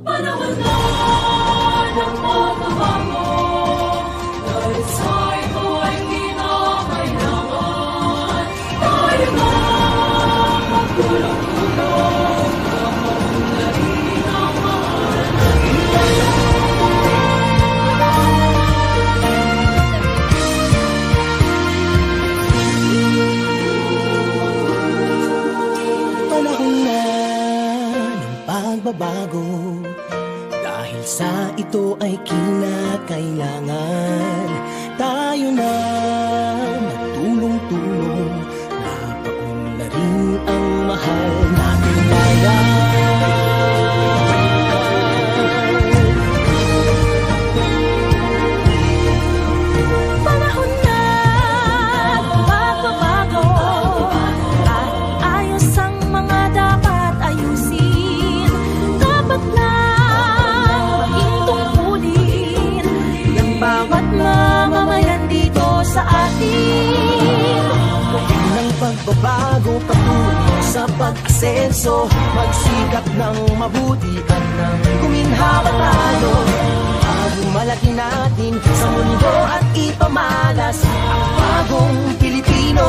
Panahon na ng pagbabago, dahil sa ito ay kinakailangan tayo na magtulong-tulong, maunlarin ang mahal na Panahon na ng pagbabago, dahil sa ito ay kinakailangan tayo na magtulong-tulong, napaunlarin ang mahal nating bayan. Panahon na magbabago at ayos ang mga dapat ayusin. Dapat lang maging tungkulin ng bawat mamamayan dito sa atin. Ng pagbabago patungo sa pag-asenso, magsikap ng mabuti at ng kuminhawa tayo. Malaki natin sa mundo at ipamalas ang bagong Pilipino.